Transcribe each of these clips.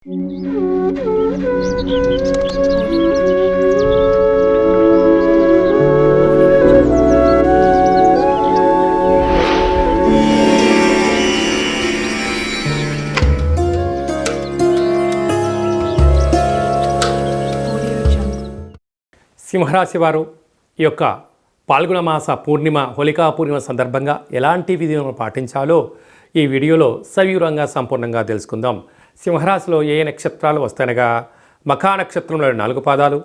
సింహరాశి వారు ఈ యొక్క పాల్గొన మాస పూర్ణిమ హోళికా పూర్ణిమ సందర్భంగా ఎలాంటి విధులను పాటించాలో ఈ వీడియోలో సవివరంగా సంపూర్ణంగా తెలుసుకుందాం. సింహరాశిలో ఏ నక్షత్రాలు వస్తాయనగా మఖా నక్షత్రంలో 4 పాదాలు,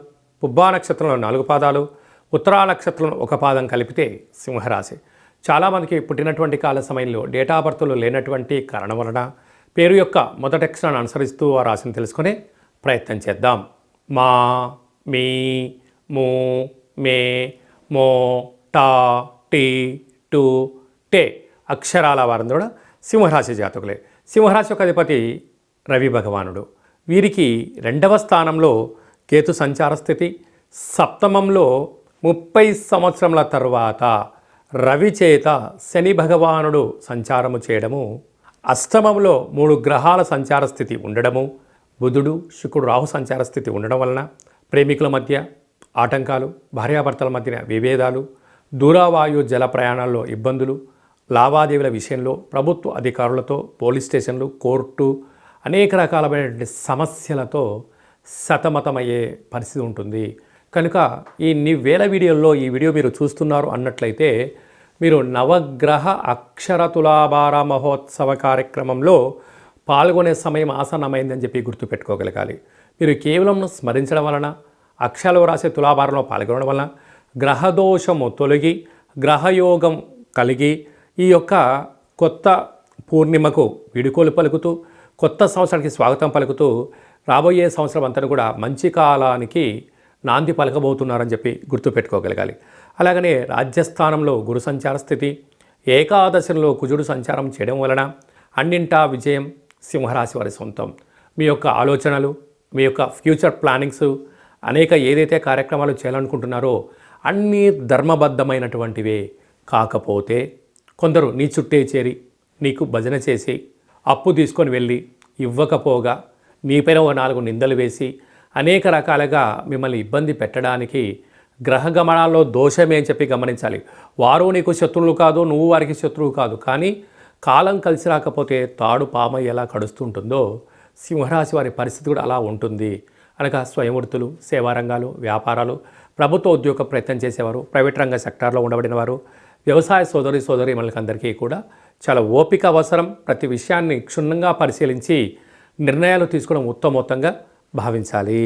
పుబ్బా నక్షత్రంలో 4 పాదాలు, ఉత్తరా నక్షత్రంలో 1 పాదం కలిపితే సింహరాశి. చాలామందికి పుట్టినటువంటి కాల సమయంలో డేటా బర్త్లు లేనటువంటి కారణం వలన పేరు యొక్క మొదటి అక్షరాన్ని అనుసరిస్తూ ఆ రాశిని తెలుసుకునే ప్రయత్నం చేద్దాం. మా, మీ, ము, మే, మో, టా, టీ, టు, టే అక్షరాల వారందరూ కూడా సింహరాశి జాతకులే. సింహరాశి యొక్క అధిపతి రవి భగవానుడు. వీరికి 2వ స్థానంలో కేతు సంచార స్థితి, సప్తమంలో 30 సంవత్సరముల తర్వాత రవి చేత శని భగవానుడు సంచారము చేయడము, అష్టమంలో 3 గ్రహాల సంచార స్థితి ఉండడము, బుధుడు శుక్రుడు రాహు సంచార స్థితి ఉండడం వలన ప్రేమికుల మధ్య ఆటంకాలు, భార్యాభర్తల మధ్య విభేదాలు, దూరవాయు జల ప్రయాణాల్లో ఇబ్బందులు, లావాదేవీల విషయంలో ప్రభుత్వ అధికారులతో, పోలీస్ స్టేషన్లు, కోర్టు అనేక రకాలైనటువంటి సమస్యలతో సతమతమయ్యే పరిస్థితి ఉంటుంది. కనుక ఈ వేల వీడియోల్లో ఈ వీడియో మీరు చూస్తున్నారు అన్నట్లయితే మీరు నవగ్రహ అక్షర తులాభార మహోత్సవ కార్యక్రమంలో పాల్గొనే సమయం ఆసన్నమైందని చెప్పి గుర్తుపెట్టుకోగలగాలి. మీరు కేవలం స్మరించడం వలన, అక్షరాలు రాసే తులాభారంలో పాల్గొనడం వలన గ్రహదోషము తొలగి గ్రహయోగం కలిగి ఈ యొక్క కొత్త పూర్ణిమకు వీడుకోలు పలుకుతూ, కొత్త సంవత్సరానికి స్వాగతం పలుకుతూ రాబోయే సంవత్సరం అంతా కూడా మంచి కాలానికి నాంది పలకబోతున్నారని చెప్పి గుర్తుపెట్టుకోగలగాలి. అలాగనే రాజ్యస్థానంలో గురు సంచార స్థితి, ఏకాదశంలో కుజుడు సంచారం చేయడం వలన అన్నింటా విజయం సింహరాశి వారి సొంతం. మీ యొక్క ఆలోచనలు, మీ యొక్క ఫ్యూచర్ ప్లానింగ్స్, అనేక ఏదైతే కార్యక్రమాలు చేయాలనుకుంటున్నారో అన్నీ ధర్మబద్ధమైనటువంటివే. కాకపోతే కొందరు నీ చుట్టే చేరి నీకు భజన చేసి అప్పు తీసుకొని వెళ్ళి ఇవ్వకపోగా నీపైన 4 నిందలు వేసి అనేక రకాలుగా మిమ్మల్ని ఇబ్బంది పెట్టడానికి గ్రహగమనాల్లో దోషమే అని చెప్పి గమనించాలి. వారు నీకు శత్రువులు కాదు, నువ్వు వారికి శత్రువు కాదు. కానీ కాలం కలిసి రాకపోతే తాడు పామ ఎలా కడుస్తుంటుందో సింహరాశి వారి పరిస్థితి కూడా అలా ఉంటుంది. అనగా స్వయం వృత్తులు, సేవారంగాలు, వ్యాపారాలు, ప్రభుత్వ ఉద్యోగ ప్రయత్నం చేసేవారు, ప్రైవేట్ రంగ సెక్టార్లో ఉండబడిన వారు, వ్యవసాయ సోదరీమణులందరికీ కూడా చాలా ఓపిక అవసరం. ప్రతి విషయాన్ని క్షుణ్ణంగా పరిశీలించి నిర్ణయాలు తీసుకోవడం ఉత్తమోత్తంగా భావించాలి.